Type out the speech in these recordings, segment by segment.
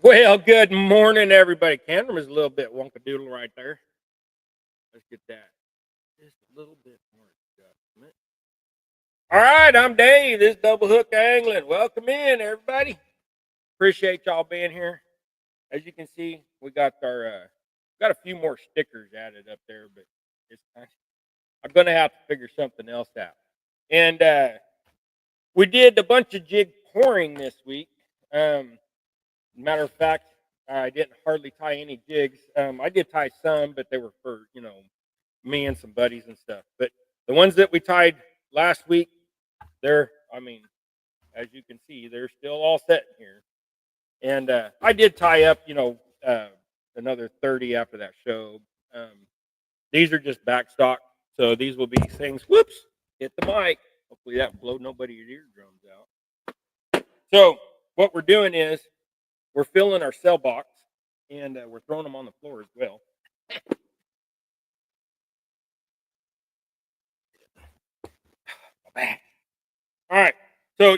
Well, good morning, everybody. Camera's a little bit wonkadoodle right there. Let's get that just a little bit more adjustment. All right, I'm Dave. This is Double Hook Angling. Welcome in, everybody. Appreciate y'all being here. As you can see, we got our got a few more stickers added up there, but it's I'm gonna have to figure something else out. And we did a bunch of jig pouring this week. Matter of fact, I didn't hardly tie any jigs. I did tie some, but they were for me and some buddies and stuff. But the ones that we tied last week, I mean, as you can see, they're still all set here. And I did tie up, another 30 after that show. Um, these are just backstock, so these will be things. Whoops, hit the mic. Hopefully that blow nobody's eardrums out. So what we're doing is we're filling our cell box, and we're throwing them on the floor as well. All right, so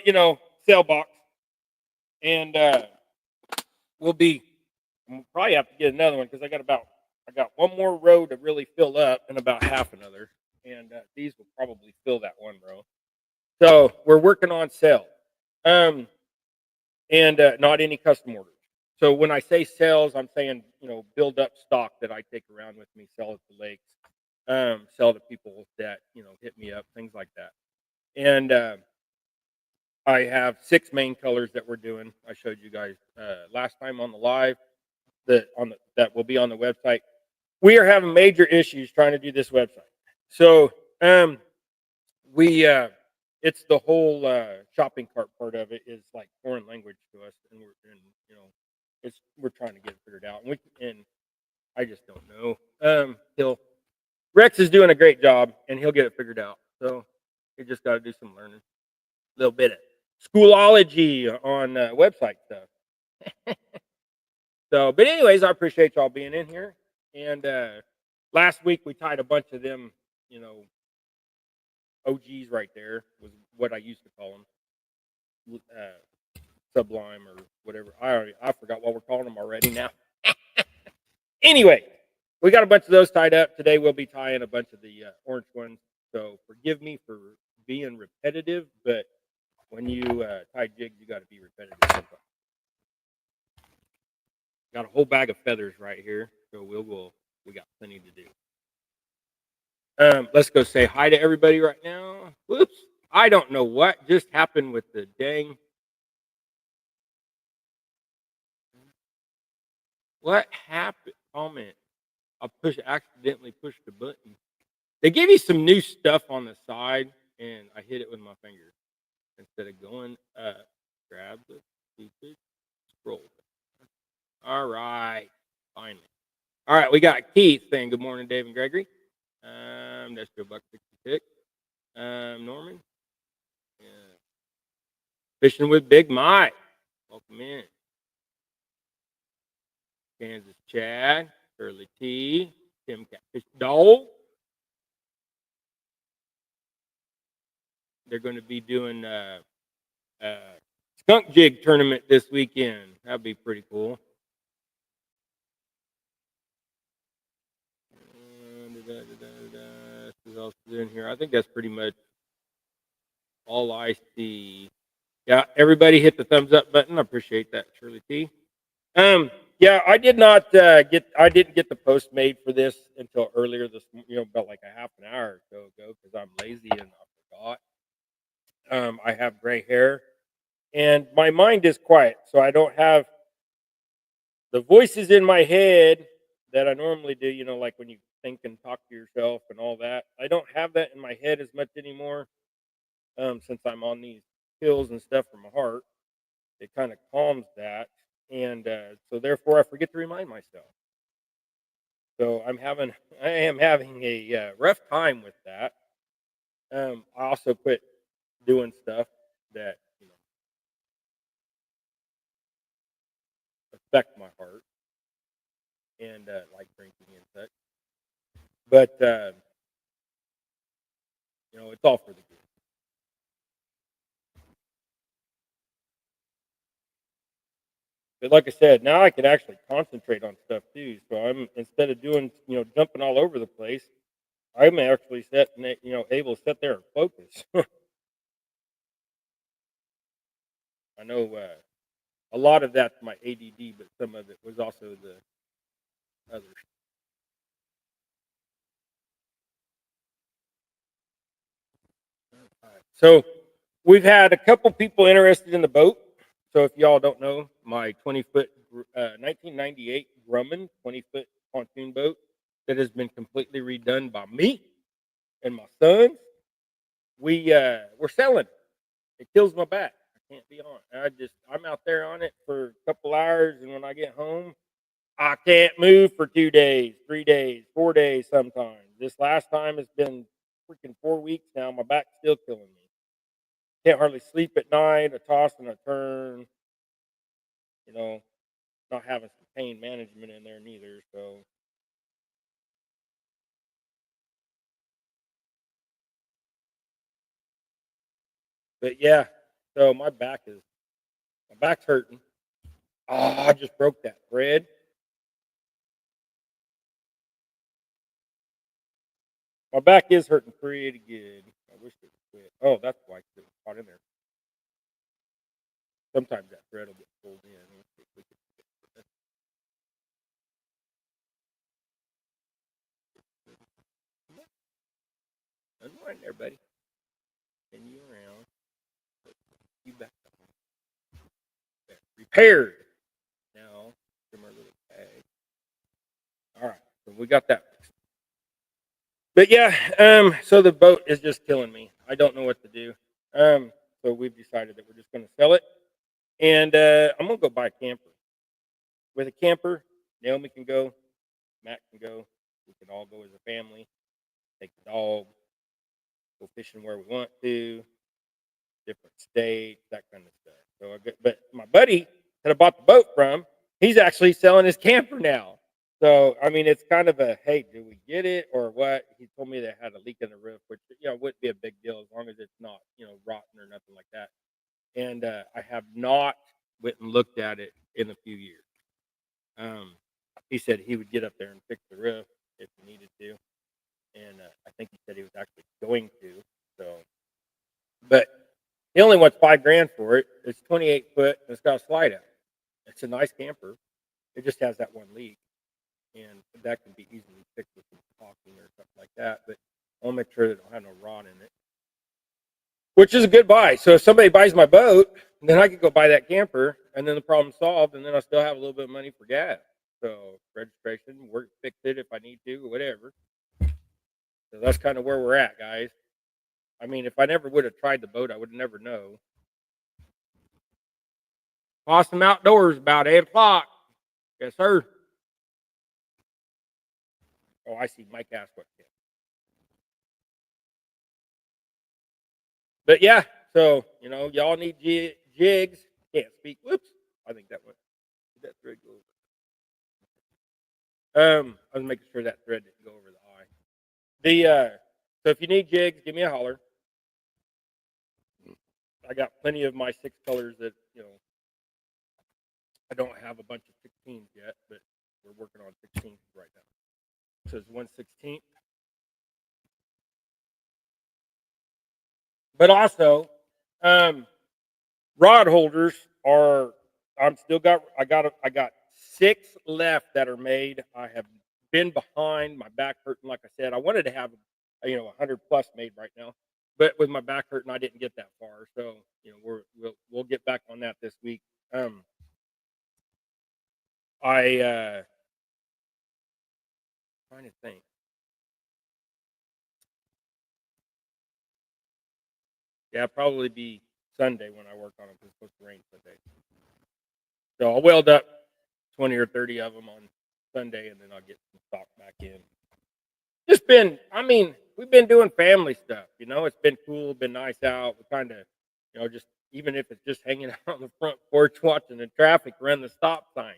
cell box, and we'll probably have to get another one because I got one more row to really fill up, and about half another, and these will probably fill that one row. So we're working on cell, and not any custom orders. So when I say sales, I'm saying build up stock that I take around with me, sell at the lakes, sell to people that hit me up, things like that. And I have 6 main colors that we're doing. I showed you guys last time on the live that will be on the website. We are having major issues trying to do this website. So we it's the whole shopping cart part of it is like foreign language to us, and we're trying to get it figured out, and I just don't know. He'll Rex is doing a great job, and he'll get it figured out. So you just got to do some learning, a little bit of schoolology on website stuff. So, but anyways, I appreciate y'all being in here. And last week we tied a bunch of them, OGs right there was what I used to call them, Sublime or whatever. I forgot what we're calling them already now. Anyway, we got a bunch of those tied up. Today we'll be tying a bunch of the orange ones. So forgive me for being repetitive, but when you tie jigs, you got to be repetitive sometimes. Got a whole bag of feathers right here, so we got plenty to do. Let's go say hi to everybody right now. Whoops, I don't know what just happened with the dang. What happened? Comment. Accidentally pushed the button. They give you some new stuff on the side, and I hit it with my finger instead of going up. Grab the stupid scroll. All right, finally. All right, we got Keith saying good morning, Dave and Gregory. That's Joe Buck 66. Norman. Yeah. Fishing with Big Mike. Welcome in. Kansas Chad. Curly T. Tim Catfish Dole. They're going to be doing skunk jig tournament this weekend. That'd be pretty cool. What else is in here? I think that's pretty much all I see. Yeah, everybody hit the thumbs up button. I appreciate that, Shirley T. Yeah, I did not I didn't get the post made for this until earlier this, about like a half an hour or so ago because I'm lazy and I forgot. I have gray hair, and my mind is quiet, so I don't have the voices in my head that I normally do. Like when you think and talk to yourself and all that. I don't have that in my head as much anymore. Since I'm on these pills and stuff for my heart, it kind of calms that, and so therefore I forget to remind myself. So I am having a rough time with that. I also quit doing stuff that affect my heart, and like drinking and such. But it's all for the good. But like I said, now I can actually concentrate on stuff too. So I'm instead of doing jumping all over the place, I'm actually able to sit there and focus. I know a lot of that's my ADD, but some of it was also the others. Alright. So we've had a couple people interested in the boat. So if y'all don't know, my 20-foot 1998 Grumman 20-foot pontoon boat that has been completely redone by me and my sons. We're selling it. It kills my back. I can't be on. I'm out there on it for a couple hours, and when I get home, I can't move for 2 days, 3 days, 4 days sometimes. This last time it's been freaking 4 weeks now. My back's still killing me. Can't hardly sleep at night. A toss and a turn. You know, not having some pain management in there neither. So, but yeah. So my back's hurting. Oh, I just broke that thread. My back is hurting pretty good. I wish it would quit. Oh, that's why it was caught in there. Sometimes that thread will get pulled in. Let's see if we can get it. Unwind there, buddy. Spin you around. You back up. There. Repaired. Now, from our little bag. All right. So we got that fixed. But yeah, so the boat is just killing me. I don't know what to do. So we've decided that we're just going to sell it, and I'm going to go buy a camper. With a camper, Naomi can go, Matt can go. We can all go as a family. Take the dog, go fishing where we want to, different states, that kind of stuff. But my buddy that I bought the boat from, he's actually selling his camper now. So I mean, it's kind of a hey, do we get it or what? He told me they had a leak in the roof, which wouldn't be a big deal as long as it's not rotten or nothing like that. And I have not went and looked at it in a few years. Um, he said he would get up there and fix the roof if he needed to, and I think he said he was actually going to. So, but he only wants 5 grand for it. It's 28 foot. And it's got a slide out. It's a nice camper. It just has that one leak, and that can be easily fixed with some caulking or something like that. But I'll make sure that I don't have no rot in it, which is a good buy. So if somebody buys my boat, then I could go buy that camper, and then the problem's solved, and then I still have a little bit of money for gas. So registration, work, fix it if I need to, or whatever. So that's kind of where we're at, guys. I mean, if I never would have tried the boat, I would never know. Awesome outdoors about 8 o'clock. Yes, sir. Oh, I see. Mike asked what. But yeah, so y'all need jigs. Can't speak. Whoops. I think that went. Did that thread go over? I was making sure that thread didn't go over the eye. So if you need jigs, give me a holler. I got plenty of my 6 colors that I don't have a bunch of 16s yet, but we're working on 16s right now. So it's 1/16. But also, um, rod holders are. I got 6 left that are made. I have been behind. My back hurting. Like I said, I wanted to have 100 plus made right now, but with my back hurting, I didn't get that far. So we'll get back on that this week. I trying to think. Yeah, probably be Sunday when I work on them because it's supposed to rain Sunday. So I'll weld up 20 or 30 of them on Sunday, and then I'll get some stock back in. Just been, I mean, we've been doing family stuff. It's been cool, been nice out. We kind of, just even if it's just hanging out on the front porch watching the traffic run the stop signs.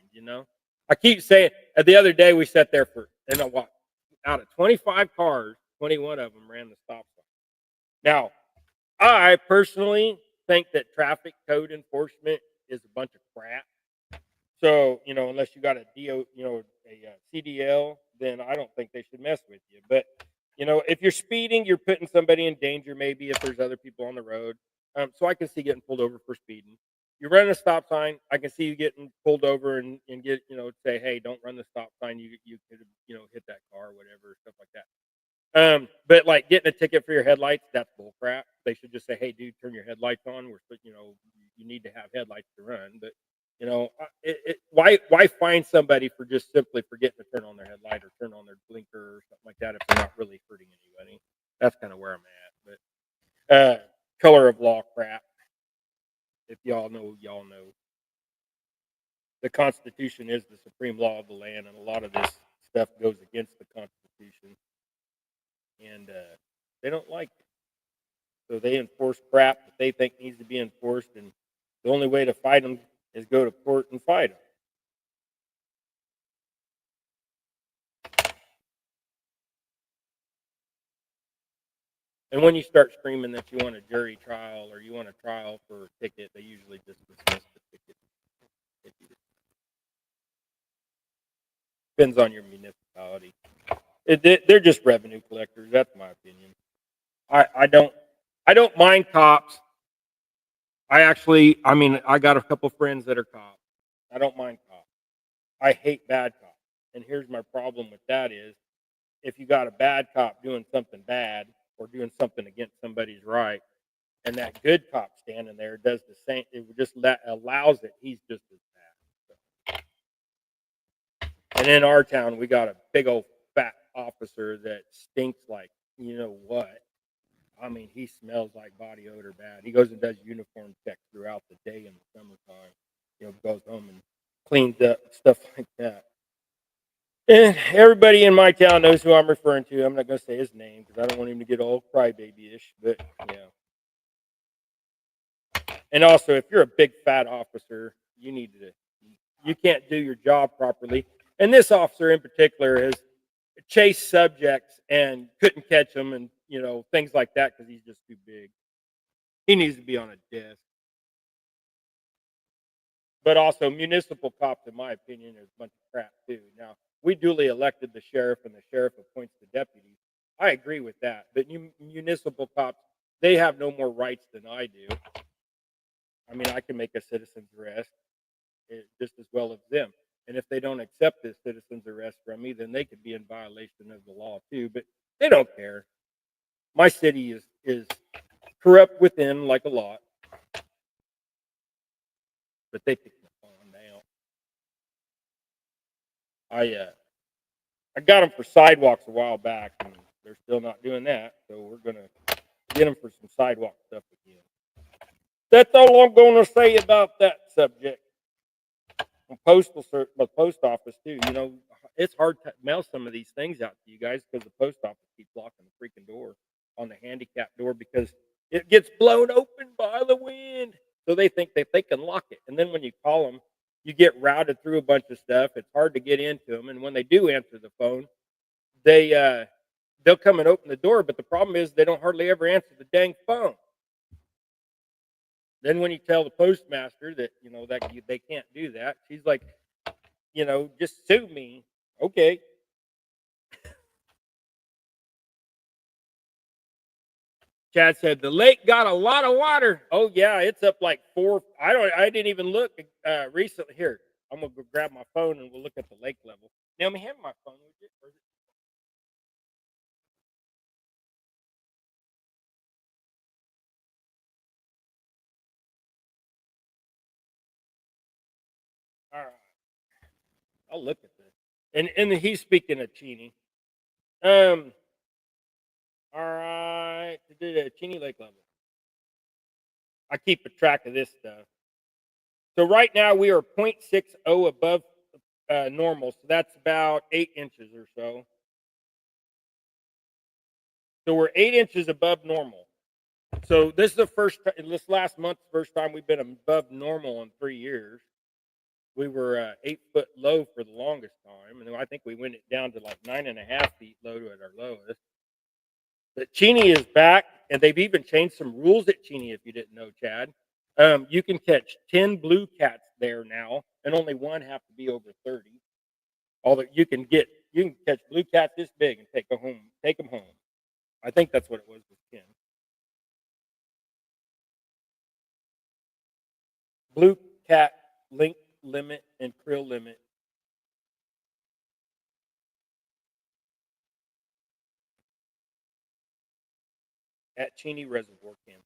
I keep saying. The other day we sat there for, what, out of 25 cars, 21 of them ran the stop sign. Now, I personally think that traffic code enforcement is a bunch of crap. unless you got a DO, a CDL, then I don't think they should mess with you. But if you're speeding, you're putting somebody in danger. Maybe if there's other people on the road, so I can see getting pulled over for speeding. You run a stop sign, I can see you getting pulled over and get say, hey, don't run the stop sign. You could hit that car or whatever, stuff like that. But like getting a ticket for your headlights, that's bull crap. They should just say, "Hey, dude, turn your headlights on. You need to have headlights to run." But why fine somebody for just simply forgetting to turn on their headlight or turn on their blinker or something like that if they're not really hurting anybody? That's kind of where I'm at. But color of law crap. If y'all know. The Constitution is the supreme law of the land, and a lot of this stuff goes against the Constitution, and they don't like it. So they enforce crap that they think needs to be enforced, and the only way to fight them is go to court and fight them. And when you start screaming that you want a jury trial or you want a trial for a ticket, they usually just dismiss the ticket. Depends on your municipality. They're just revenue collectors. That's my opinion. I don't mind cops. I got a couple friends that are cops. I don't mind cops. I hate bad cops. And here's my problem with that is if you got a bad cop doing something bad or doing something against somebody's right, and that good cop standing there does the same, it would just allows it. He's just as bad. And in our town, we got a big old fat officer that stinks like you know what. I mean, he smells like body odor bad. He goes and does uniform checks throughout the day in the summertime. Goes home and cleans up stuff like that. And everybody in my town knows who I'm referring to. I'm not going to say his name because I don't want him to get all crybaby-ish. But yeah. And also, if you're a big fat officer, you can't do your job properly. And this officer in particular has chased subjects and couldn't catch them, and things like that because he's just too big. He needs to be on a desk. But also, municipal cops, in my opinion, is a bunch of crap too. Now, we duly elected the sheriff, and the sheriff appoints the deputies. I agree with that. But municipal cops, they have no more rights than I do. I mean, I can make a citizen's arrest just as well as them. And if they don't accept this citizen's arrest from me, then they could be in violation of the law too. But they don't care. My city is corrupt within like a lot. But they pick the phone down. I got them for sidewalks a while back, and they're still not doing that. So we're gonna get them for some sidewalk stuff again. That's all I'm going to say about that subject. The post office too. It's hard to mail some of these things out to you guys because the post office keeps locking the freaking door on the handicap door because it gets blown open by the wind. So they think that they can lock it, and then when you call them, you get routed through a bunch of stuff. It's hard to get into them, and when they do answer the phone, they'll come and open the door. But the problem is they don't hardly ever answer the dang phone. Then when you tell the postmaster that they can't do that, she's like, just sue me. Okay. Chad said the lake got a lot of water. Oh yeah, it's up like 4. I didn't even look recently. Here, I'm gonna go grab my phone and we'll look at the lake level. Now, me have my phone with you. All right, I'll look at this. And he's speaking of Cheney. Um. All right, to do the Cheney Lake level. I keep a track of this stuff. So right now we are 0.60 above normal. So that's about 8 inches or so. So we're 8 inches above normal. So this is this last month's first time we've been above normal in 3 years. We were 8 foot low for the longest time, and I think we went it down to like 9.5 feet low at our lowest. But Cheney is back, and they've even changed some rules at Cheney. If you didn't know, Chad, you can catch 10 blue cats there now, and only one have to be over 30. Although you can catch blue cats this big and take them home. I think that's what it was with Ken. Blue cat link limit and krill limit. At Cheney Reservoir Camp.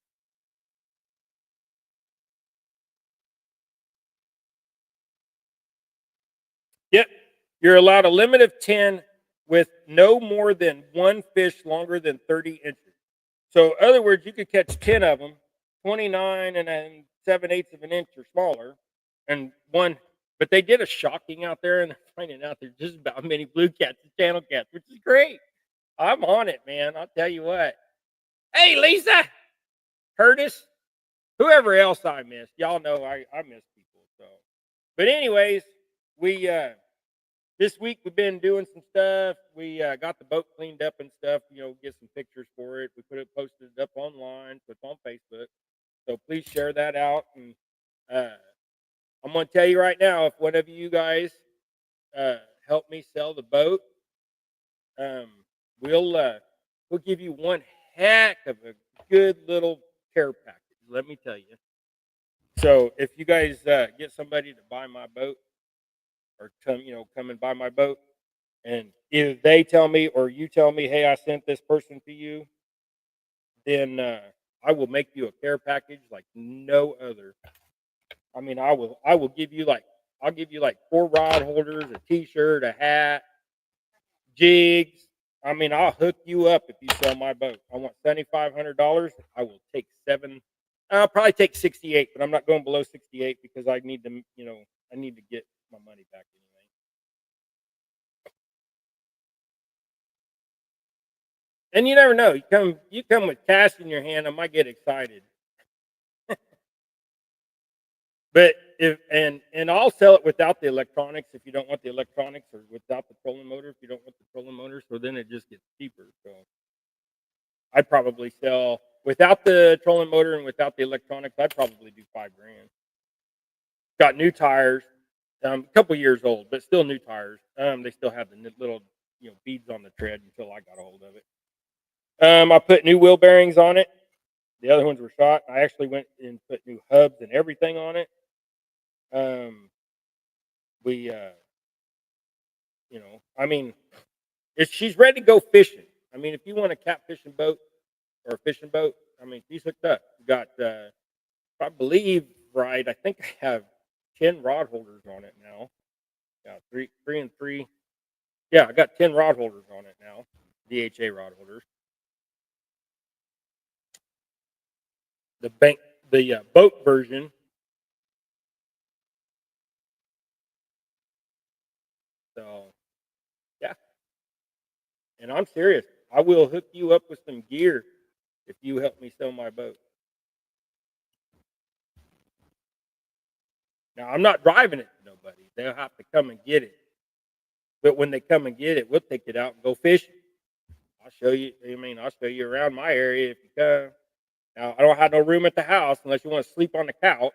Yep. You're allowed a limit of 10 with no more than one fish longer than 30 inches. So, in other words, you could catch 10 of them, 29 and then 7/8 of an inch or smaller, and one. But they did a shocking out there, and they're finding out there's just about many blue cats and channel cats, which is great. I'm on it, man. I'll tell you what. Hey, Lisa, Curtis, whoever else I missed, y'all know I miss people. So, but anyways, we this week we've been doing some stuff. We got the boat cleaned up and stuff. Get some pictures for it. We posted it up online, so it's on Facebook. So please share that out. And uh, I'm going to tell you right now, if one of you guys help me sell the boat, um, we'll give you one heck of a good little care package. Let me tell you. So if you guys get somebody to buy my boat, or come and buy my boat, and either they tell me or you tell me, hey, I sent this person to you, then I will make you a care package like no other. I mean, I will give you I'll give you like 4 rod holders, a T-shirt, a hat, jigs. I mean, I'll hook you up if you sell my boat. I want $7,500. I will take 7. I'll probably take 68, but I'm not going below 68 because I need to, I need to get my money back anyway. And you never know. You come with cash in your hand, I might get excited. But and I'll sell it without the electronics if you don't want the electronics, or without the trolling motor if you don't want the trolling motor. So then it just gets cheaper. So I'd probably sell without the trolling motor and without the electronics. I'd probably do $5,000. Got new tires, a couple years old, but still new tires. They still have the little beads on the tread until I got a hold of it. I put new wheel bearings on it. The other ones were shot. I actually went and put new hubs and everything on it. We, I mean, if she's ready to go fishing. I mean, if you want a cat fishing boat or a fishing boat, I mean, she's hooked up. Got, I believe, right? I think I have 10 rod holders on it now. Yeah, three and three. Yeah, I got 10 rod holders on it now. DHA rod holders. The boat version. So yeah, and I'm serious. I will hook you up with some gear if you help me sell my boat. Now I'm not driving it to nobody. They'll have to come and get it. But when they come and get it, we'll take it out and go fishing. I'll show you. I mean, I'll show you around my area if you come. Now I don't have no room at the house unless you want to sleep on the couch,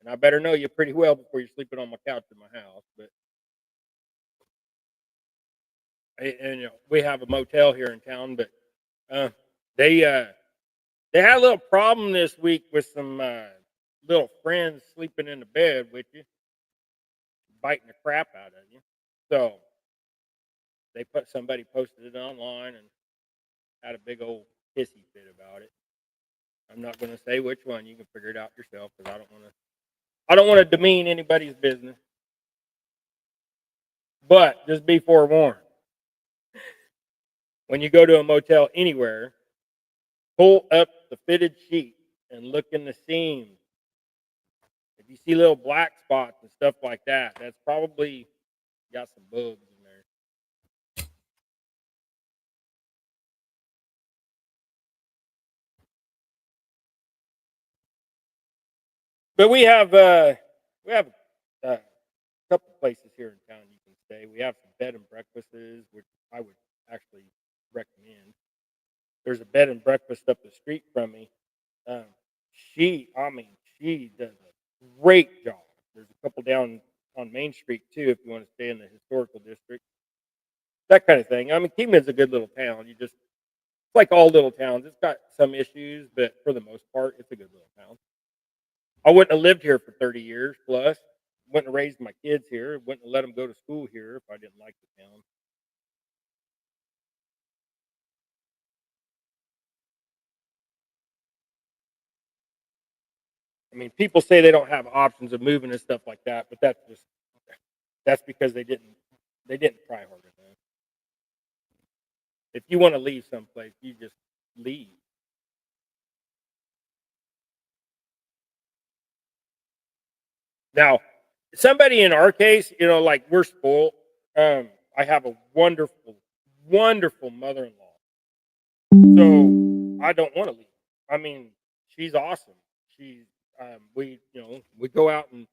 and I better know you pretty well before you're sleeping on my couch in my house. But and we have a motel here in town, but uh, they had a little problem this week with some little friends sleeping in the bed with you, biting the crap out of you. So somebody posted it online and had a big old hissy fit about it. I'm not going to say which one. You can figure it out yourself because I don't want to. I don't want to demean anybody's business. But just be forewarned. When you go to a motel anywhere, pull up the fitted sheet and look in the seams. If you see little black spots and stuff like that, that's probably got some bugs in there. But we have a couple places here in town you can stay. We have some bed and breakfasts, which I would actually recommend. There's a bed and breakfast up the street from me. Um, she does a great job. There's a couple down on Main Street too, if you want to stay in the historical district, that kind of thing. I mean, Kingman's a good little town. It's like all little towns. It's got some issues, but for the most part, it's a good little town. I wouldn't have lived here for 30 years plus. Wouldn't have raised my kids here. Wouldn't have let them go to school here if I didn't like the town. I mean, people say they don't have options of moving and stuff like that, but that's because they didn't try hard enough. If you want to leave someplace, you just leave. Now, somebody in our case, like we're spoiled. I have a wonderful, wonderful mother-in-law, so I don't want to leave. I mean, she's awesome. She's we go out and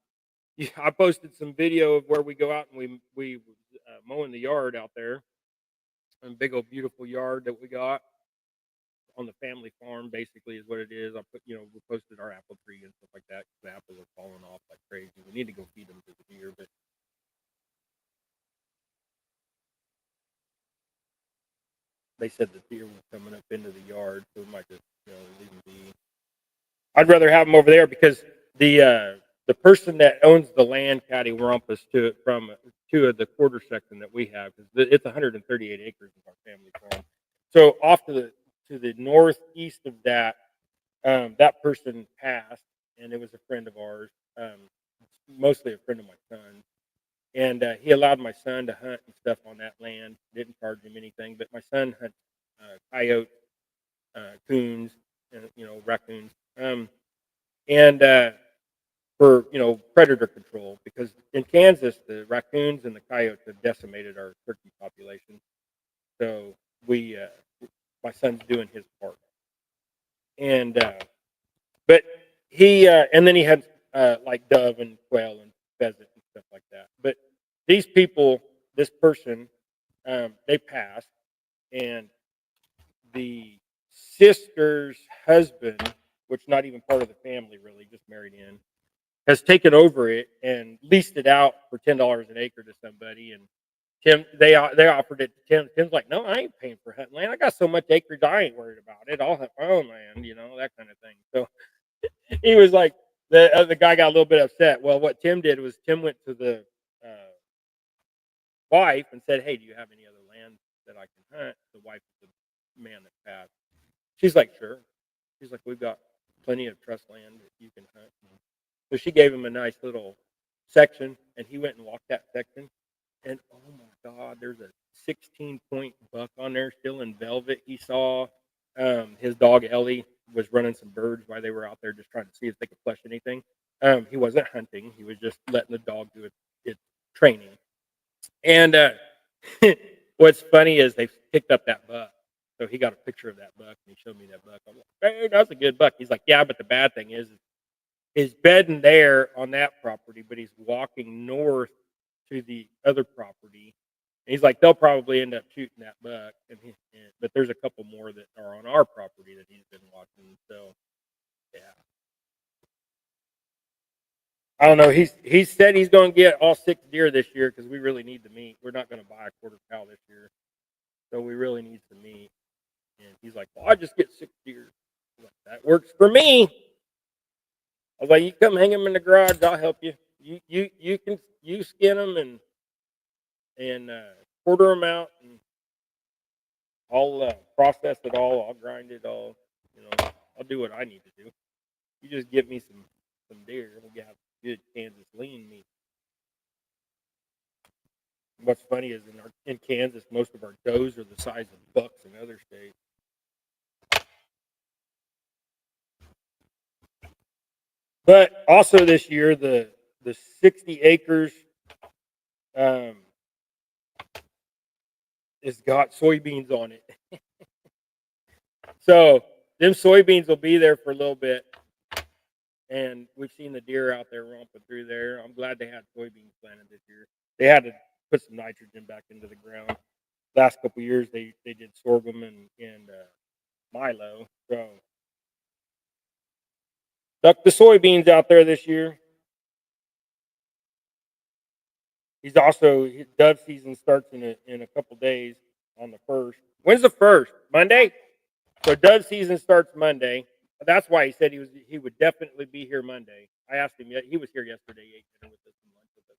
I posted some video of where we go out and we mowing the yard out there, a big old beautiful yard that we got on the family farm. Basically, is what it is. I put we posted our apple tree and stuff like that. The apples are falling off like crazy. We need to go feed them to the deer, but they said the deer were coming up into the yard, so we might just leave them be. I'd rather have them over there because the person that owns the land cattywampus to it from two of the quarter section that we have because it's 138 acres of our family farm. So off to the northeast of that, that person passed, and it was a friend of ours, mostly a friend of my son, and he allowed my son to hunt and stuff on that land. Didn't charge him anything, but my son hunts coyotes, coons, and raccoons. And for predator control because in Kansas the raccoons and the coyotes have decimated our turkey population. So we my son's doing his part, and but he and then he had like dove and quail and pheasant and stuff like that. But these people, this person, they passed, and the sister's husband, which not even part of the family really, just married in, has taken over it and leased it out for $10 an acre to somebody. And they offered it to Tim. Tim's like, no, I ain't paying for hunting land. I got so much acreage, I ain't worried about it. I'll hunt my own land, that kind of thing. So he was like, the guy got a little bit upset. Well, what Tim did was Tim went to the uh, wife and said, hey, do you have any other land that I can hunt? The wife of the man that passed. She's like, sure. She's like, we've got plenty of trust land that you can hunt. So she gave him a nice little section, and he went and walked that section. And oh my God, there's a 16-point buck on there, still in velvet. He saw his dog Ellie was running some birds while they were out there, just trying to see if they could flush anything. He wasn't hunting; he was just letting the dog do its training. And what's funny is they picked up that buck. So he got a picture of that buck, and he showed me that buck. I'm like, hey, that's a good buck. He's like, yeah, but the bad thing is he's bedding there on that property, but he's walking north to the other property. And he's like, they'll probably end up shooting that buck, but there's a couple more that are on our property that he's been watching. So yeah, I don't know. He said he's going to get all 6 deer this year because we really need the meat. We're not going to buy a quarter cow this year, so we really need some meat. And he's like, well, I just get 6 deer. I'm like, that works for me. I was like, you come hang them in the garage, I'll help you. You skin them and quarter them out, and I'll process it all. I'll grind it all. I'll do what I need to do. You just give me some deer, and we'll have good Kansas lean meat. What's funny is in Kansas, most of our does are the size of bucks in other states. But also this year, the 60 acres um, has got soybeans on it. So them soybeans will be there for a little bit, and we've seen the deer out there romping through there. I'm glad they had soybeans planted this year. They had to put some nitrogen back into the ground. Last couple of years, they did sorghum and milo. So stuck the soybeans out there this year. He's also dove season starts in a couple days on the 1st. When's the 1st? Monday. So dove season starts Monday. That's why he said he would definitely be here Monday. I asked him. He was here yesterday. He ate dinner with us and lunch with us.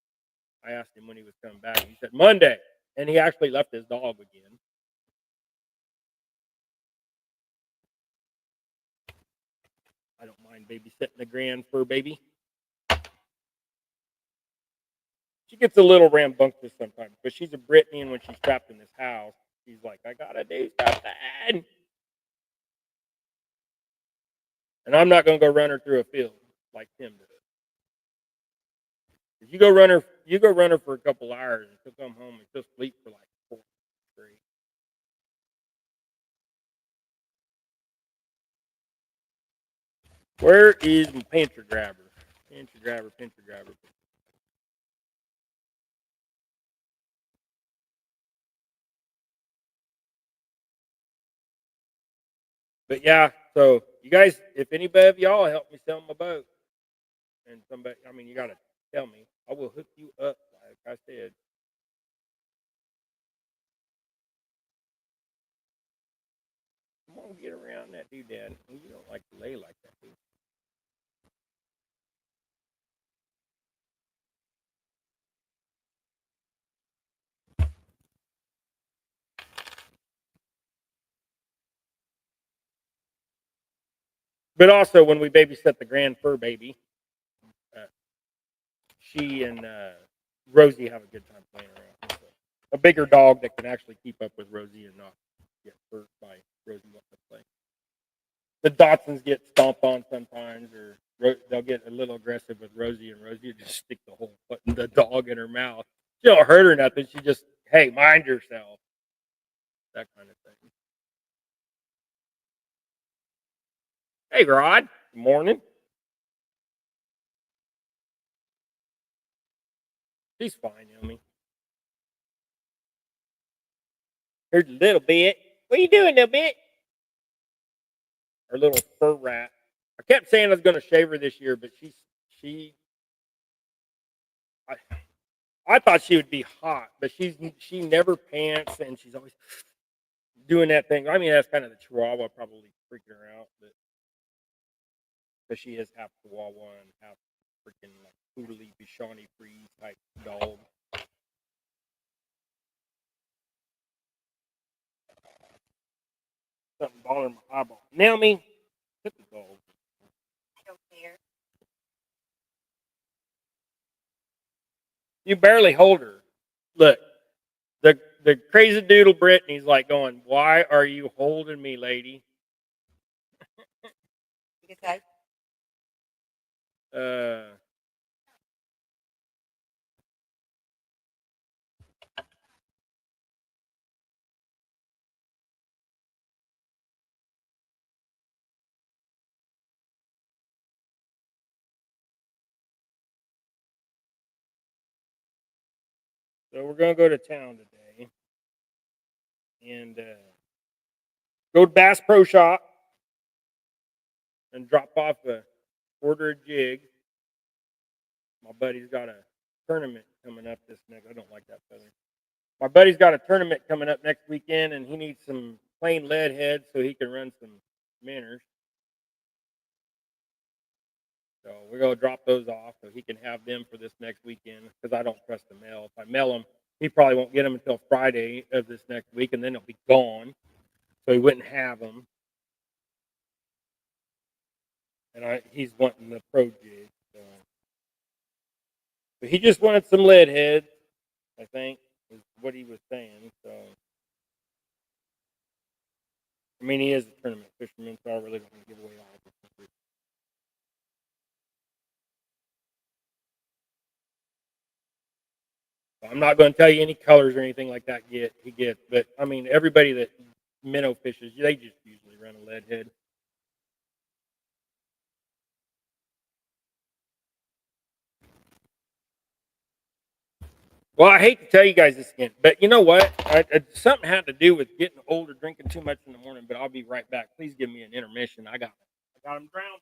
I asked him when he was coming back. He said Monday, and he actually left his dog again. I don't mind babysitting the grand fur baby. She gets a little rambunctious sometimes, but she's a Brittany, and when she's trapped in this house, she's like, I gotta do something. And I'm not gonna go run her through a field like Tim did. If you go run her for a couple hours, and she'll come home and she'll sleep for like 4 straight. Where is my pincher grabber? Pincher grabber, pincher grabber. But yeah, so you guys, if anybody of y'all help me sell my boat, and somebody, I mean, you gotta tell me, I will hook you up. Like I said, come on, get around that doodad. You don't like to lay like that, do you? But also, when we babysit the grand fur baby, uh, she and Rosie have a good time playing around. So, a bigger dog that can actually keep up with Rosie and not get hurt by Rosie wanting to play. The Dotsons get stomped on sometimes, or they'll get a little aggressive with Rosie, and Rosie will just stick the whole foot in the dog in her mouth. She don't hurt her nothing. She just, hey, mind yourself. That kind of thing. Hey, Rod. Good morning. She's fine, Yummy. Here's a little bit. What are you doing, little bit? Our little fur rat. I kept saying I was going to shave her this year, but she. I, I thought she would be hot, but she never pants, and she's always doing that thing. I mean, that's kind of the Chihuahua probably freaking her out, but because she is half Chihuahua and half freaking like poodly Bishani Freeze type dog. Something bothering my eyeball. Now me, hit the dog. I don't care. You barely hold her. Look, the crazy doodle Brittany's like going, "Why are you holding me, lady?" Okay. Uh, so we're gonna go to town today and go to Bass Pro Shop and drop off a order of jigs. My buddy's got a tournament coming up this next. I don't like that feather. My buddy's got a tournament coming up next weekend, and he needs some plain lead heads so he can run some minnows. So we're gonna drop those off so he can have them for this next weekend because I don't trust the mail. If I mail them, he probably won't get them until Friday of this next week, and then they'll be gone. So he wouldn't have them. And he's wanting the pro jig. So. But he just wanted some lead heads, I think, is what he was saying. So I mean, he is a tournament fisherman, so I really don't want to give away all of his secrets. I'm not going to tell you any colors or anything like that he gets, but I mean, everybody that minnow fishes, they just usually run a lead head. Well, I hate to tell you guys this again, but you know what? Something had to do with getting older, drinking too much in the morning. But I'll be right back. Please give me an intermission. I got him drowned.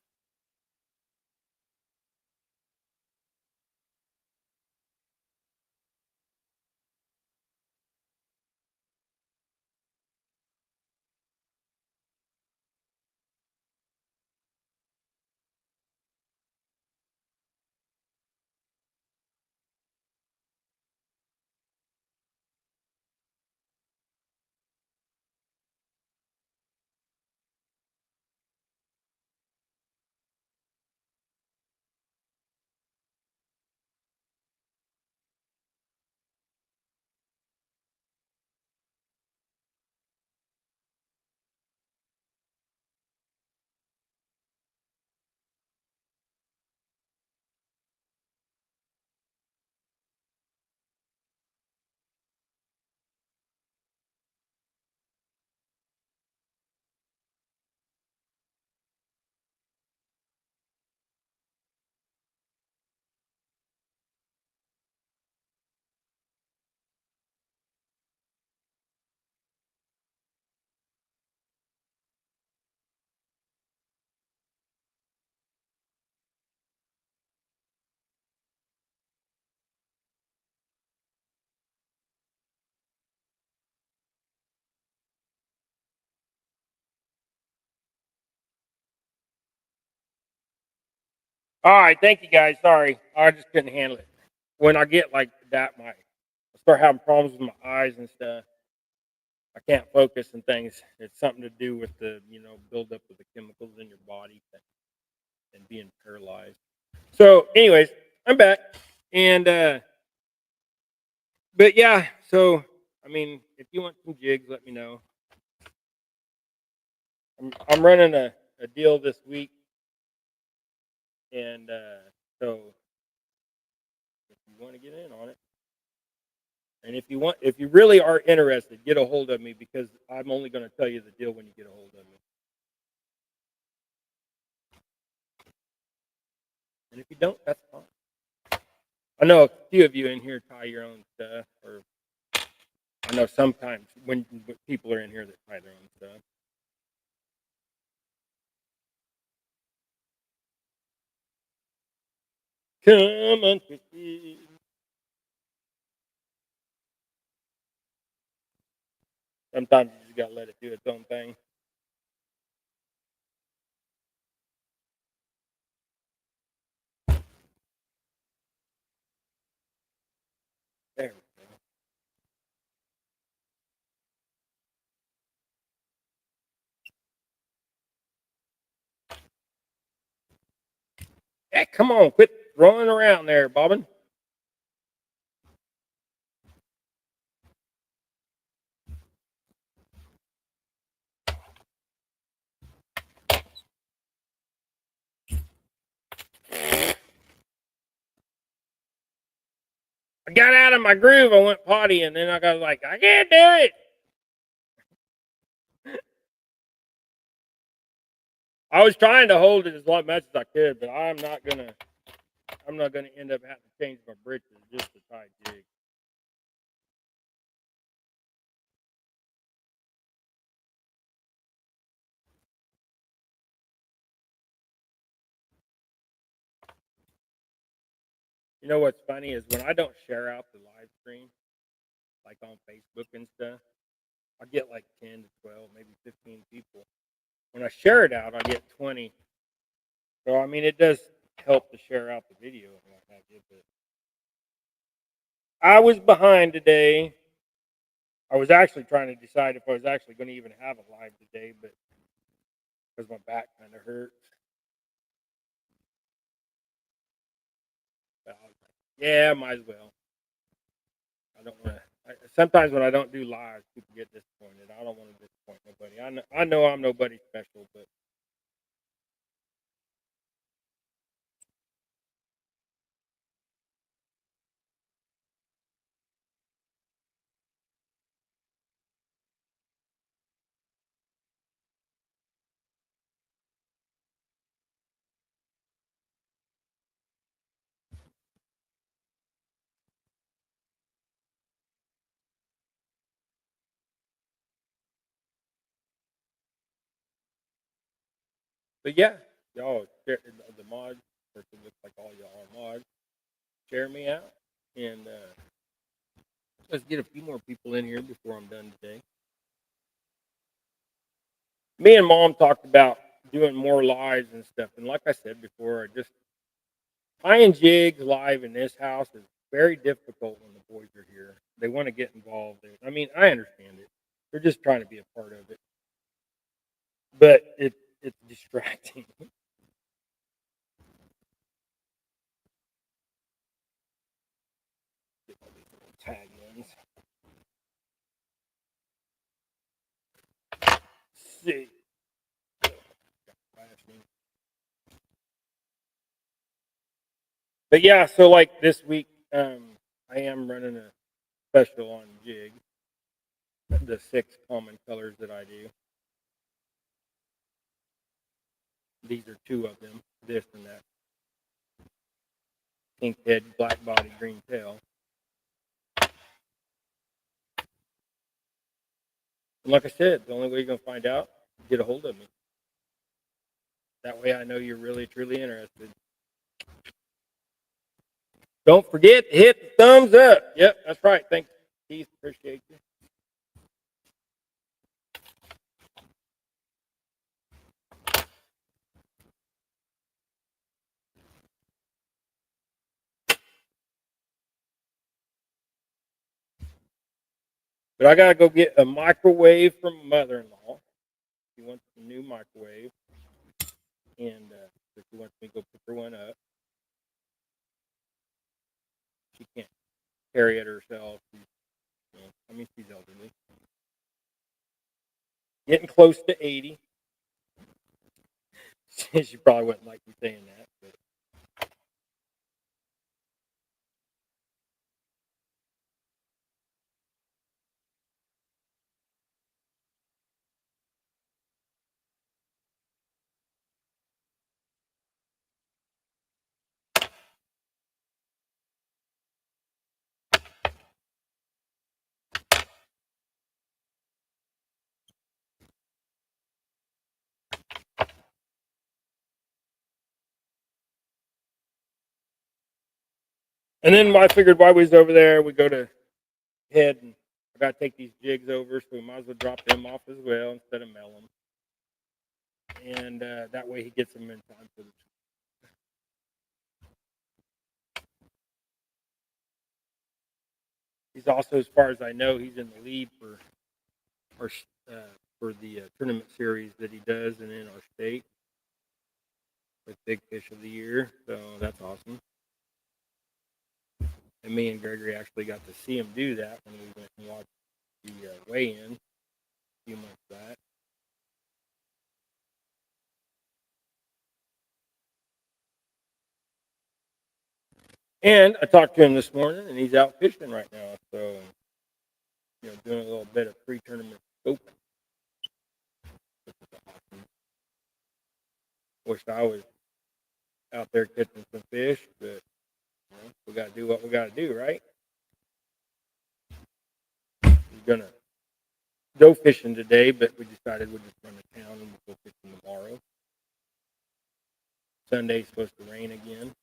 All right, thank you guys. Sorry, I just couldn't handle it. When I get like that, I start having problems with my eyes and stuff. I can't focus and things. It's something to do with the buildup of the chemicals in your body and being paralyzed. So, anyways, I'm back, and but yeah. So, I mean, if you want some jigs, let me know. I'm running a deal this week, and so if you want to get in on it, and if you really are interested, get a hold of me because I'm only going to tell you the deal when you get a hold of me. And if you don't, that's fine. I know a few of you in here tie your own stuff, or I know sometimes when people are in here that tie their own stuff. Come on, Christy. Sometimes you just gotta let it do its own thing. There we go. Hey, come on, quit rolling around there, Bobbin. I got out of my groove. I went potty, and then I got like, I can't do it. I was trying to hold it as much as I could, but I'm not gonna. I'm not gonna end up having to change my britches just to tie jig. You know what's funny is when I don't share out the live stream, like on Facebook and stuff, I get like 10 to 12, maybe 15 people. When I share it out, I get 20. So I mean, it does help to share out the video and what have you. But I was behind today. I was actually trying to decide if I was actually going to even have a live today, but because my back kind of hurts. But I was like, yeah, might as well. I don't want to. Sometimes when I don't do live, people get disappointed. I don't want to disappoint nobody. I know I'm nobody special, but yeah, y'all share the mods. Of it looks like all y'all are mods. Share me out, and let's get a few more people in here before I'm done today. Me and Mom talked about doing more lives and stuff, and like I said before, just tying jigs live in this house is very difficult when the boys are here. They want to get involved. I mean, I understand it. They're just trying to be a part of it, but it's distracting. Get all these little tag ends. See. But yeah, so like this week, I am running a special on Jigs, the 6 common colors that I do. These are 2 of them, this and that. Pink head, black body, green tail. And like I said, the only way you're going to find out, get a hold of me. That way I know you're really, truly interested. Don't forget to hit the thumbs up. Yep, that's right. Thanks, Keith. Appreciate you. But I gotta go get a microwave from my mother-in-law. She wants a new microwave, and she wants me to go pick her one up. She can't carry it herself. She's elderly, getting close to 80. She probably wouldn't like me saying that, but and then I figured while we was over there, we go to head and I gotta take these jigs over, so we might as well drop them off as well instead of mail them. And that way he gets them in time for the. He's also, as far as I know, he's in the lead our uh, for the tournament series that he does, and in our state with Big Fish of the Year. So that's awesome. And me and Gregory actually got to see him do that when we went and watched the weigh-in a few months back. And I talked to him this morning, and he's out fishing right now. So, doing a little bit of pre-tournament scoping. Awesome. Wish I was out there catching some fish, but we got to do what we got to do, right? We're gonna go fishing today, but we decided we'd just run to town and we'll go fishing tomorrow. Sunday's supposed to rain again.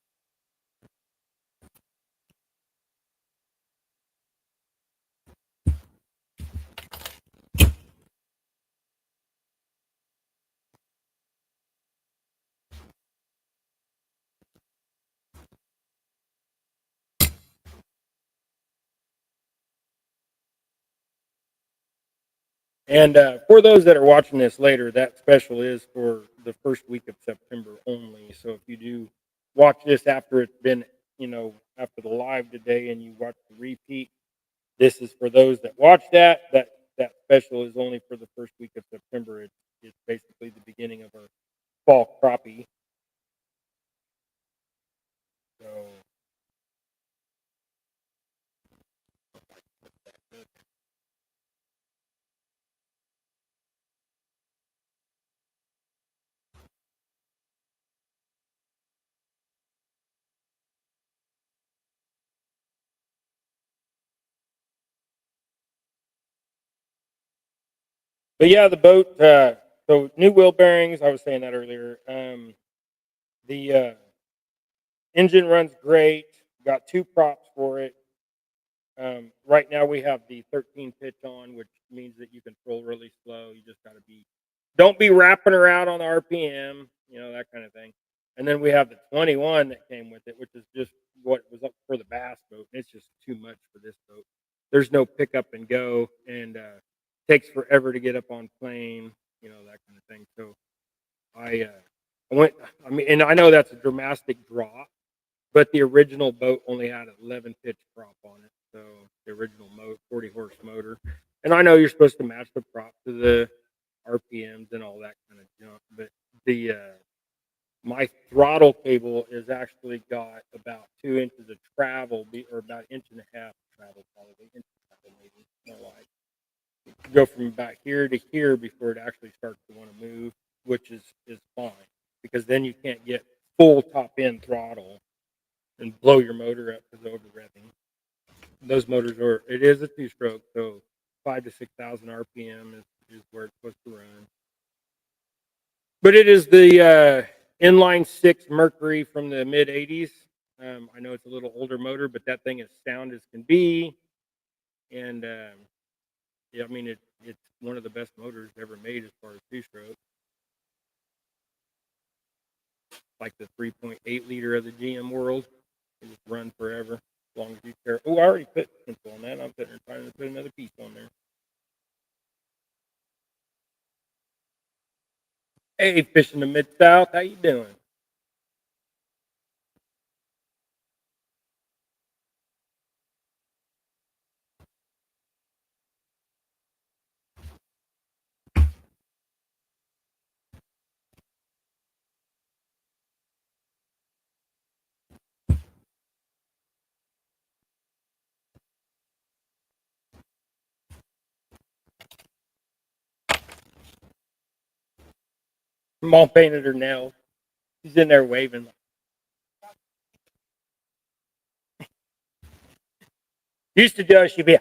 And for those that are watching this later, that special is for the first week of September only. So if you do watch this after it's been, after the live today and you watch the repeat, this is for those that watch that. That special is only for the first week of September. It's basically the beginning of our fall crappie. So but yeah, the boat. So new wheel bearings. I was saying that earlier. The engine runs great. Got two props for it. Right now we have the 13 pitch on, which means that you can roll really slow. You just got to don't be wrapping her out on the RPM, that kind of thing. And then we have the 21 that came with it, which is just what was up for the bass boat. And it's just too much for this boat. There's no pick up and go, and takes forever to get up on plane, that kind of thing. So I went. I mean, and I know that's a dramatic drop, but the original boat only had an 11 pitch prop on it. So the original 40 horse motor. And I know you're supposed to match the prop to the RPMs and all that kind of junk, but the my throttle cable is actually got about 2 inches of travel, or about an inch and a half of travel, probably inch and a half, maybe more like. Go from about here to here before it actually starts to want to move, which is fine because then you can't get full top end throttle and blow your motor up because of over revving. Those motors it is a two stroke, so 5 to 6,000 RPM is where it's supposed to run. But it is the inline six Mercury from the mid 80s. I know it's a little older motor, but that thing is sound as can be. And yeah, I mean it's one of the best motors ever made as far as two stroke. Like the 3.8 liter of the GM world. It just run forever as long as you care. Oh, I already put pencil on that. I'm sitting there trying to put another piece on there. Hey, Fish in the Mid-South, how you doing? Mom painted her nails. She's in there waving. Used to do it, she'd be.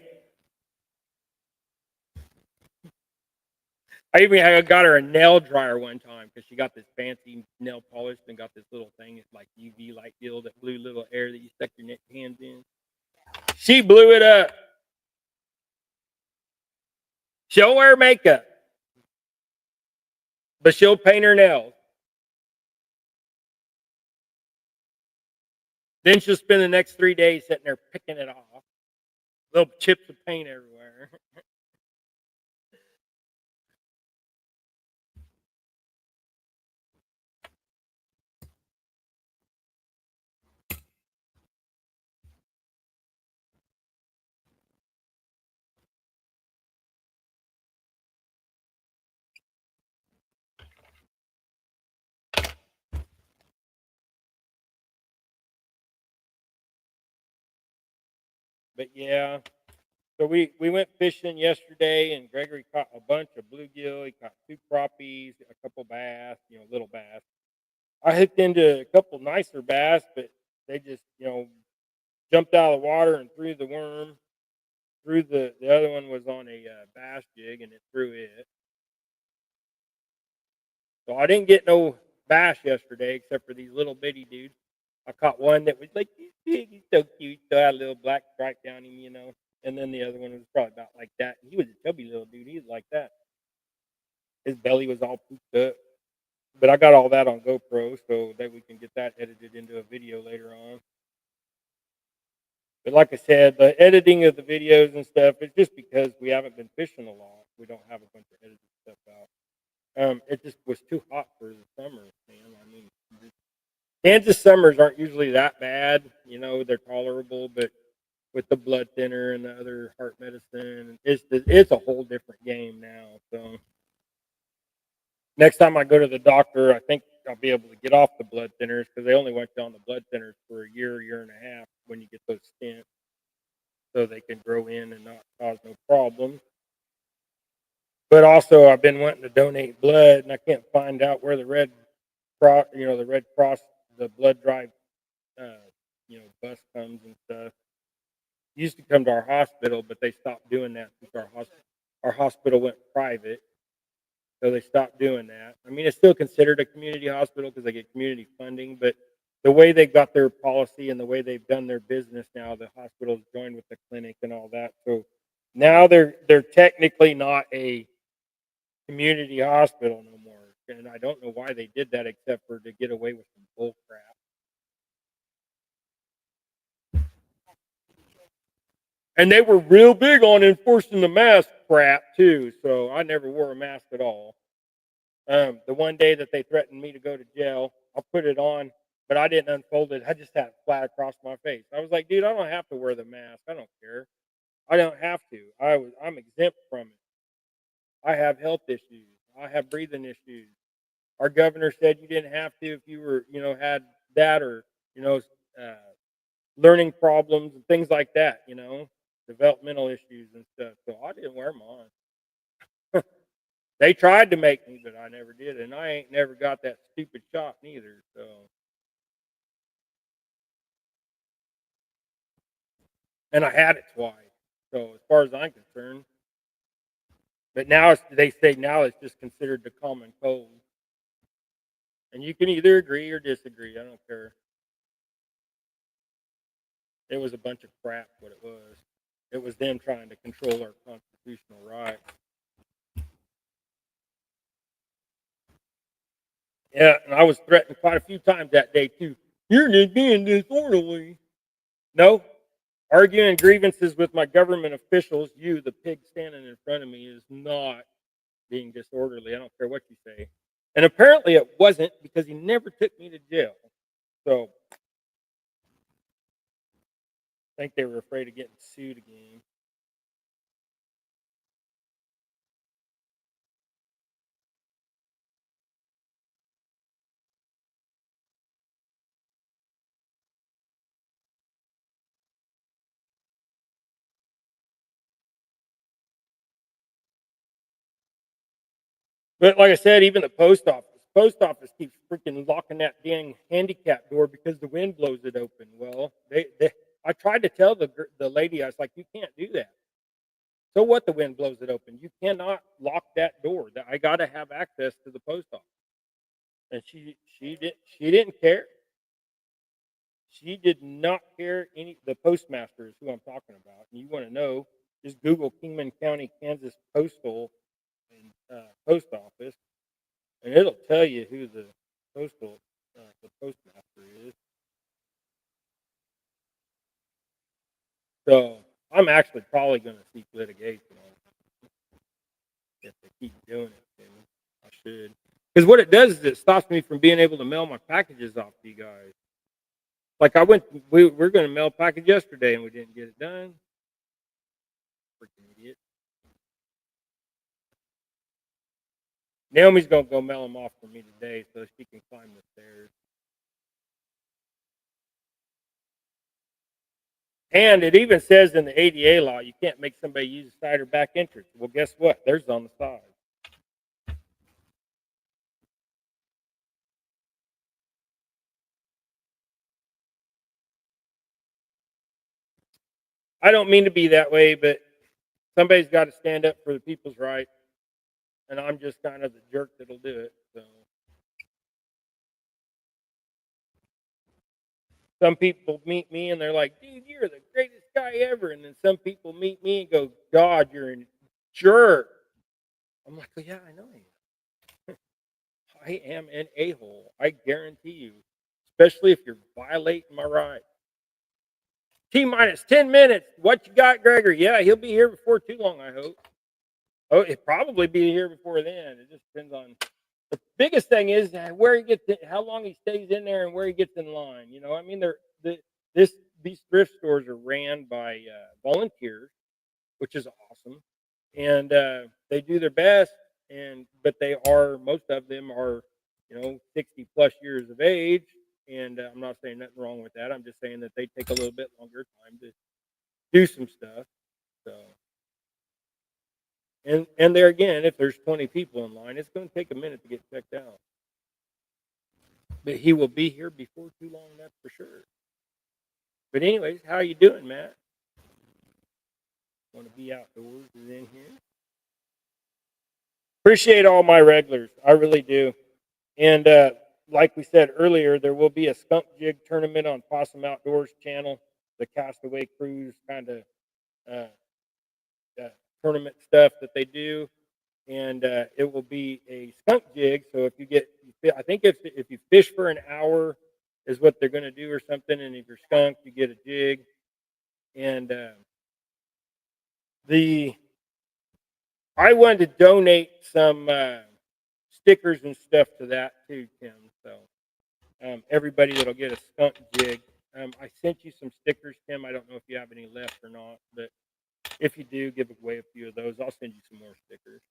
I even got her a nail dryer one time because she got this fancy nail polish and got this little thing. It's like UV light deal that blew little air that you stuck your hands in. She blew it up. She'll wear makeup, but she'll paint her nails. Then she'll spend the next 3 days sitting there picking it off. Little chips of paint everywhere. But yeah, so we went fishing yesterday, and Gregory caught a bunch of bluegill. He caught two crappies, a couple bass, little bass. I hooked into a couple nicer bass, but they just, jumped out of the water and threw the worm. Threw the other one was on a bass jig, and it threw it. So I didn't get no bass yesterday, except for these little bitty dudes. I caught one that was like he's big, he's so cute. Still had a little black stripe down him. And then the other one was probably about like that. He was a chubby little dude. He was like that. His belly was all pooped up. But I got all that on GoPro so that we can get that edited into a video later on. But like I said, the editing of the videos and stuff is just because we haven't been fishing a lot. We don't have a bunch of edited stuff out. It just was too hot for the summer, man. I mean, Kansas summers aren't usually that bad. They're tolerable, but with the blood thinner and the other heart medicine, it's a whole different game now. So next time I go to the doctor, I think I'll be able to get off the blood thinners because they only want you on the blood thinners for a year and a half when you get those stents, so they can grow in and not cause no problems. But also, I've been wanting to donate blood, and I can't find out where the the Red Cross, the blood drive, bus comes and stuff. Used to come to our hospital, but they stopped doing that since our hospital went private. So they stopped doing that. I mean, it's still considered a community hospital because they get community funding, but the way they got their policy and the way they've done their business now, the hospital's joined with the clinic and all that. So now they're technically not a community hospital no more. And I don't know why they did that except for to get away with some bull crap. And they were real big on enforcing the mask crap too. So I never wore a mask at all. The one day that they threatened me to go to jail, I put it on, but I didn't unfold it. I just had it flat across my face. I was like, dude, I don't have to wear the mask. I don't care. I don't have to. I'm exempt from it. I have health issues. I have breathing issues. Our governor said you didn't have to if you were, had that or, you know, uh, learning problems and things like that, developmental issues and stuff. So I didn't wear mine. They tried to make me, but I never did, and I ain't never got that stupid shot neither. So, and I had it twice. So as far as I'm concerned, but now they say now it's just considered the common cold, and you can either agree or disagree. I don't care. It was a bunch of crap. What it was. It was them trying to control our constitutional rights. Yeah, and I was threatened quite a few times that day too. You're just being disorderly. No, arguing grievances with my government officials, you, the pig standing in front of me, is not being disorderly. I don't care what you say. And apparently it wasn't because he never took me to jail. So I think they were afraid of getting sued again. But like I said, even the post office keeps freaking locking that dang handicap door because the wind blows it open. Well, I tried to tell the lady, I was like, you can't do that. So what? The wind blows it open. You cannot lock that door. I got to have access to the post office. And she didn't care. She did not care. The postmaster is who I'm talking about. And you want to know? Just Google Kingman County, Kansas postal and post office, and it'll tell you who the postmaster is. So I'm actually probably going to seek litigation on it if they keep doing it to me. I should, because what it does is it stops me from being able to mail my packages off to you guys. Like we're going to mail a package yesterday and we didn't get it done. Freaking idiot. Naomi's going to go mail them off for me today so she can climb the stairs. And it even says in the ADA law you can't make somebody use a side or back entrance. Well, guess what? Theirs on the side. I don't mean to be that way, but somebody's got to stand up for the people's rights, and I'm just kind of the jerk that'll do it. So some people meet me and they're like, "Dude, you're the greatest guy ever," and then some people meet me and go, "God, you're a jerk." I'm like, "Well, yeah, I know I am. I am an a-hole. I guarantee you, especially if you're violating my rights." T minus 10 minutes. What you got, Gregory? Yeah, he'll be here before too long, I hope. Oh, he'll probably be here before then. It just depends on. The biggest thing is where he gets, how long he stays in there, and where he gets in line. You know, I mean, this these thrift stores are ran by volunteers, which is awesome, and they do their best. And but they are most of them are, 60 plus years of age, and I'm not saying nothing wrong with that. I'm just saying that they take a little bit longer time to do some stuff. So, and there again, if there's 20 people in line, it's going to take a minute to get checked out. But he will be here before too long, that's for sure. But anyways, how you doing, Matt? Want to be outdoors and in here? Appreciate all my regulars. I really do. And like we said earlier, there will be a skunk jig tournament on Possum Outdoors channel, the Castaway Cruise kind of uh, tournament stuff that they do. And it will be a skunk jig. So if you get, I think if you fish for an hour is what they're going to do or something. And if you're skunk, you get a jig. And the I wanted to donate some stickers and stuff to that too, Tim. So everybody that'll get a skunk jig, I sent you some stickers, Tim. I don't know if you have any left or not, but if you do, give away a few of those. I'll send you some more stickers.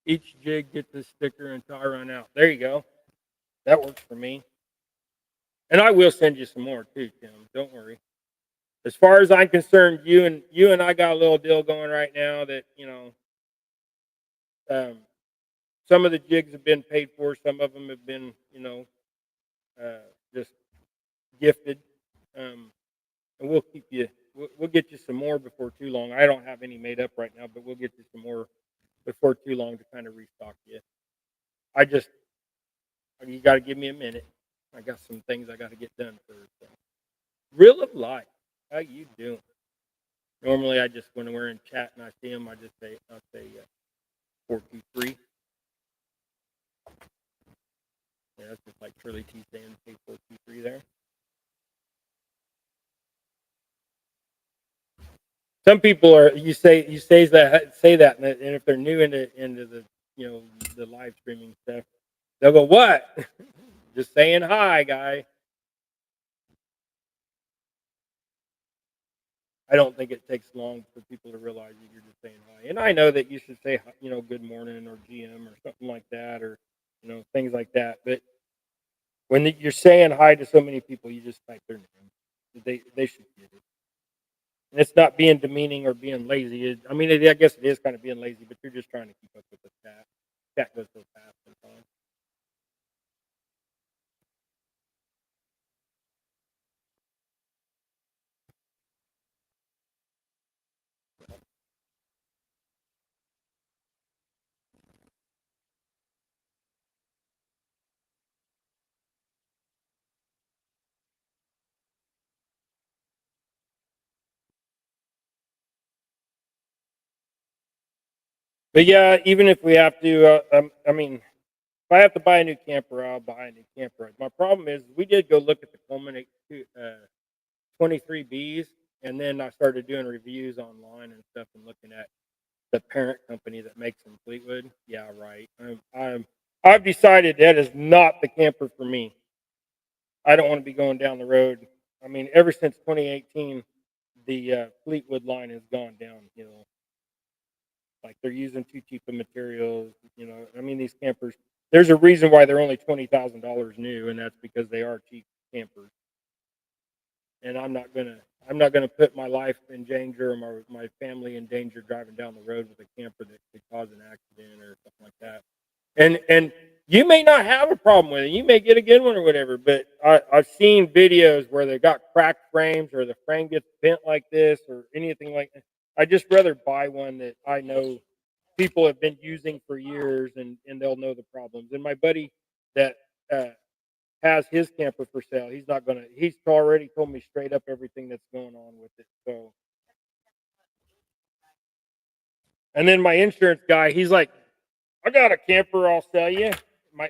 Each jig gets a sticker until I run out. There you go. That works for me. And I will send you some more too, Tim. Don't worry. as far as I'm concerned, you and I got a little deal going right now that um, some of the jigs have been paid for, some of them have been uh, just gifted, and we'll keep you. We'll get you some more before too long. I don't have any made up right now, but we'll get you some more before too long to kind of restock you. I just you got to give me a minute. I got some things I got to get done first. So. Real of life, how you doing? Normally, I just when we're in chat and I see them, I'll say 423. Yeah, that's just like Shirley T saying say 423 there. Some people are you say that, and if they're new into the the live streaming stuff, they'll go what? Just saying hi, guy. I don't think it takes long for people to realize that you're just saying hi. And I know that you should say good morning or GM or something like that, or things like that. But when you're saying hi to so many people, you just type their name. They should get it. And it's not being demeaning or being lazy. I guess it is kind of being lazy, but you're just trying to keep up with the chat. Chat goes so fast sometimes. But yeah, even if we have to, if I have to buy a new camper, I'll buy a new camper. My problem is we did go look at the Coleman 23Bs, and then I started doing reviews online and stuff and looking at the parent company that makes them, Fleetwood. Yeah, right. I've decided that is not the camper for me. I don't want to be going down the road. Ever since 2018, the Fleetwood line has gone downhill. Like they're using too cheap of materials. These campers. There's a reason why they're only $20,000 new, and that's because they are cheap campers. And I'm not gonna put my life in danger or my family in danger driving down the road with a camper that could cause an accident or something like that. And you may not have a problem with it. You may get a good one or whatever, but I've seen videos where they got cracked frames or the frame gets bent like this or anything like that. I just rather buy one that I know people have been using for years and they'll know the problems. And my buddy that uh, has his camper for sale, he's already told me straight up everything that's going on with it. So, and then my insurance guy, he's like, I got a camper I'll sell you.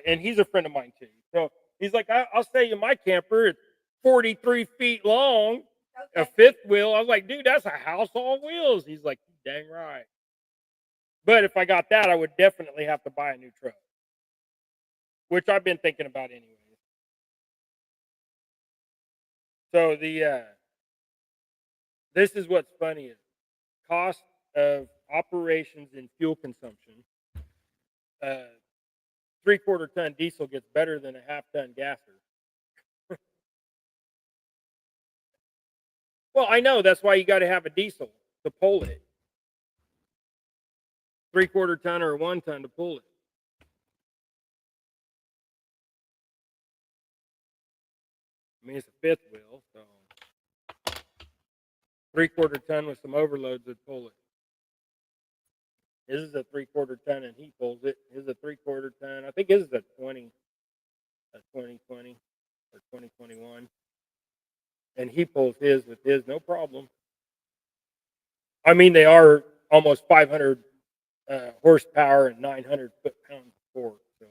And he's a friend of mine too. So he's like, I'll sell you my camper. It's 43 feet long, a fifth wheel. I was like, dude, that's a house on wheels. He's like, dang right. But if I got that, I would definitely have to buy a new truck, which I've been thinking about anyway. So this is what's funny is cost of operations and fuel consumption. Uh, 3/4 ton diesel gets better than a half ton gasser. Well, I know that's why you got to have a diesel to pull it. 3/4 ton or 1 ton to pull it. It's a fifth wheel, so 3/4 ton with some overloads would pull it. This is a 3/4 ton and he pulls it. This is a 3/4 ton. I think this is a 2020 or 2021, and he pulls his with his no problem. They are almost 500 horsepower and 900 foot-pounds of torque. So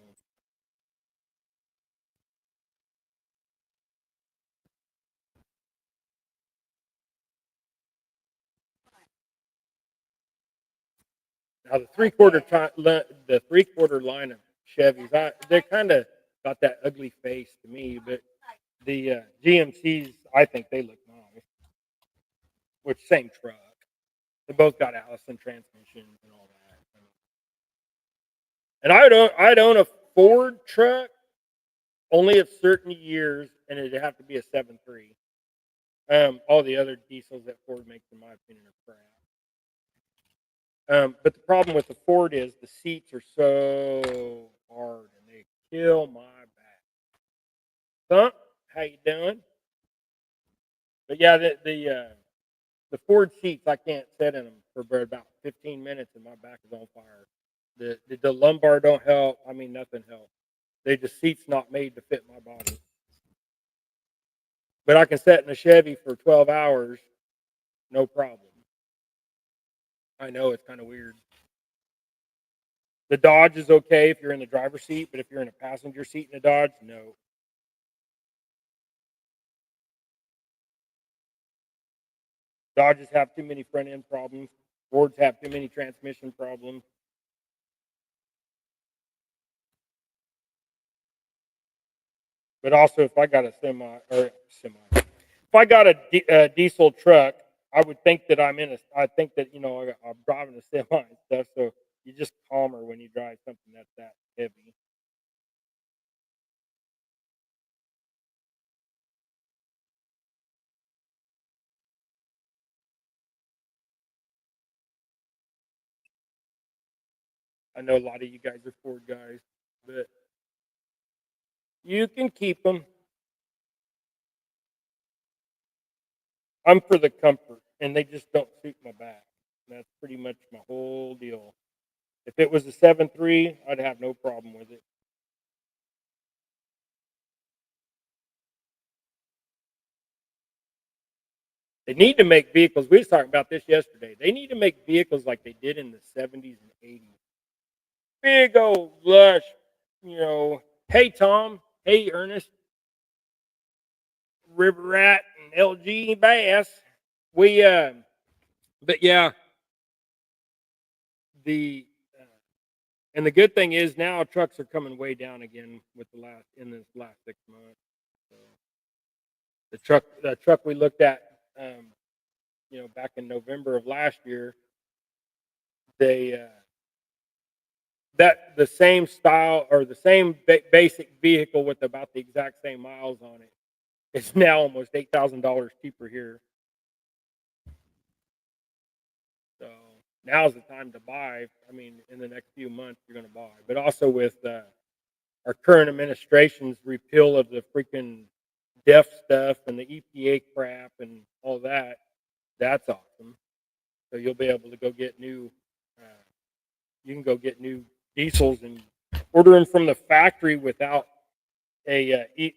now the 3/4 line of Chevys, they kind of got that ugly face to me, but the GMCs, I think they look nice. Which same truck. They both got Allison transmissions and all that. And I'd own a Ford truck only at certain years, and it'd have to be a 7.3. All the other diesels that Ford makes, in my opinion, are crap. But the problem with the Ford is the seats are so hard and they kill my back. Thump, how you doing? But yeah, the Ford seats, I can't sit in them for about 15 minutes and my back is on fire. The lumbar don't help. I mean, nothing helps. The seat's not made to fit my body. But I can sit in a Chevy for 12 hours, no problem. I know it's kind of weird. The Dodge is okay if you're in the driver's seat, but if you're in a passenger seat in a Dodge, no. Dodges have too many front end problems. Fords have too many transmission problems. But also, if I got a if I got a diesel truck, I would think that I think that I'm driving a semi and stuff. So you're just calmer when you drive something that's that heavy. I know a lot of you guys are Ford guys, but you can keep them. I'm for the comfort, and they just don't suit my back. That's pretty much my whole deal. If it was a 7.3, I'd have no problem with it. They need to make vehicles. We were talking about this yesterday. They need to make vehicles like they did in the 70s and 80s. Big old lush, Hey Tom, hey Ernest, River Rat, and LG Bass. We, but yeah, the and the good thing is now trucks are coming way down again with this last 6 months. So the truck we looked at, back in November of last year, they that the same style or the same basic vehicle with about the exact same miles on it is now almost $8,000 cheaper here. So now's the time to buy. I mean, in the next few months, you're going to buy. But also with our current administration's repeal of the freaking deaf stuff and the EPA crap and all that, that's awesome. So you'll be able to go get new. Uh, you can go get new diesels and order them from the factory without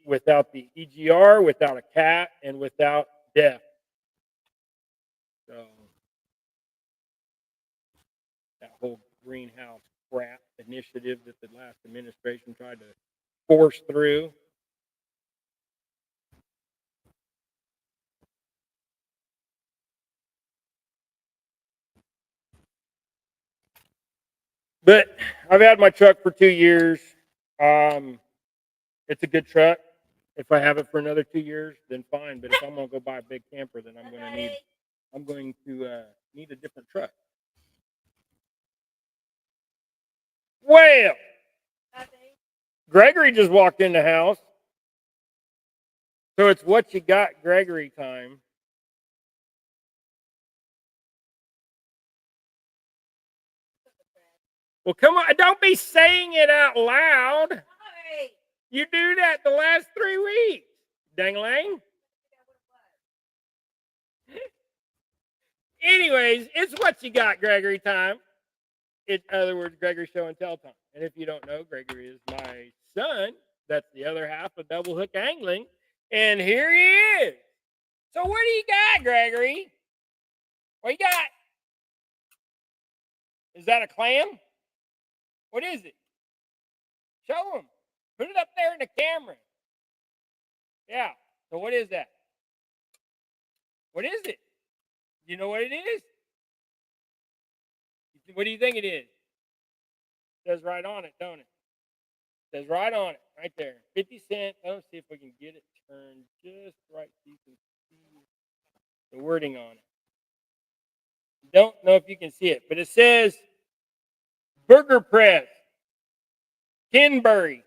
without the EGR, without a cat, and without DEF. So that whole greenhouse crap initiative that the last administration tried to force through. But I've had my truck for 2 years. Um, it's a good truck. If I have it for another 2 years, then fine. But if I'm gonna go buy a big camper, then I'm going to need a different truck. Well, Gregory just walked in the house. So it's what you got, Gregory time. Well, come on. Don't be saying it out loud. You do that the last 3 weeks. Dang-lang. Anyways, it's what you got, Gregory time. In other words, Gregory show and tell time. And if you don't know, Gregory is my son. That's the other half of Double Hook Angling. And here he is. So what do you got, Gregory? What you got? Is that a clam? What is it? Show him. Put it up there in the camera. Yeah. So what is that? What is it? You know what it is? What do you think it is? It says right on it, don't it? It says right on it, right there. 50 cents. Let's see if we can get it turned just right so you can see the wording on it. Don't know if you can see it, but it says Burger Press, Kinberry,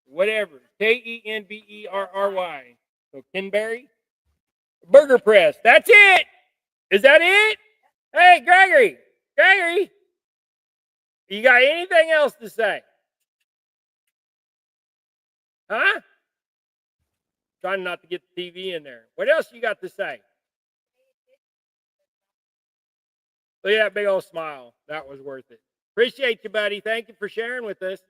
whatever. Kenberry. So Kinberry. Burger press. That's it. Is that it? Hey, Gregory. Gregory, you got anything else to say? Huh? Trying not to get the TV in there. What else you got to say? Look at that big old smile. That was worth it. Appreciate you, buddy. Thank you for sharing with us.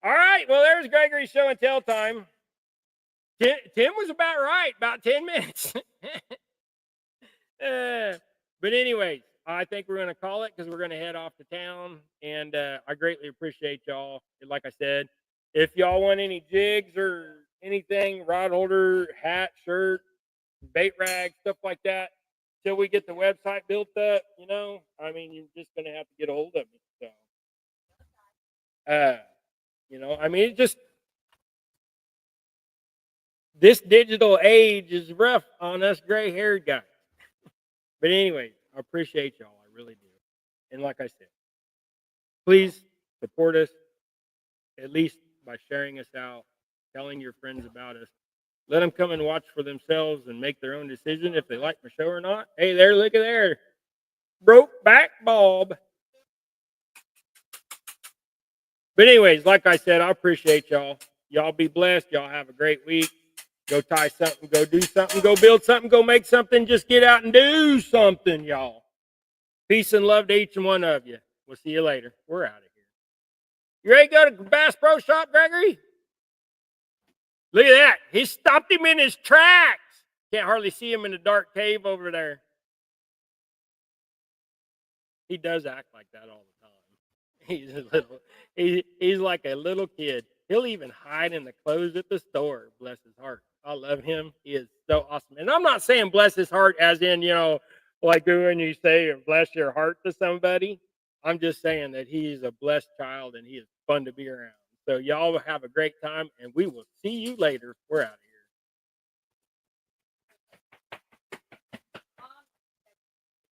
All right. Well, there's Gregory's show and tell time. Tim was about right, about 10 minutes. But anyways, I think we're going to call it because we're going to head off to town. And I greatly appreciate y'all. Like I said, if y'all want any jigs or anything, rod holder, hat, shirt, bait rag, stuff like that, till we get the website built up, I mean, you're just going to have to get a hold of me. So, I mean, it just, this digital age is rough on us gray haired guys. But anyway, I appreciate y'all. I really do. And like I said, please support us, at least by sharing us out, telling your friends about us. Let them come and watch for themselves and make their own decision if they like my show or not. Hey, there, look at there. Broke back Bob. But anyways, like I said, I appreciate y'all. Y'all be blessed. Y'all have a great week. Go tie something, go do something, go build something, go make something. Just get out and do something, y'all. Peace and love to each and one of you. We'll see you later. We're out of here. You ready to go to Bass Pro Shop, Gregory? Look at that. He stopped him in his tracks. Can't hardly see him in the dark cave over there. He does act like that all the time. He's like a little kid. He'll even hide in the clothes at the store. Bless his heart. I love him. He is so awesome. And I'm not saying bless his heart as in, like when you say bless your heart to somebody. I'm just saying that he's a blessed child and he is fun to be around. So y'all have a great time and we will see you later. We're out of here.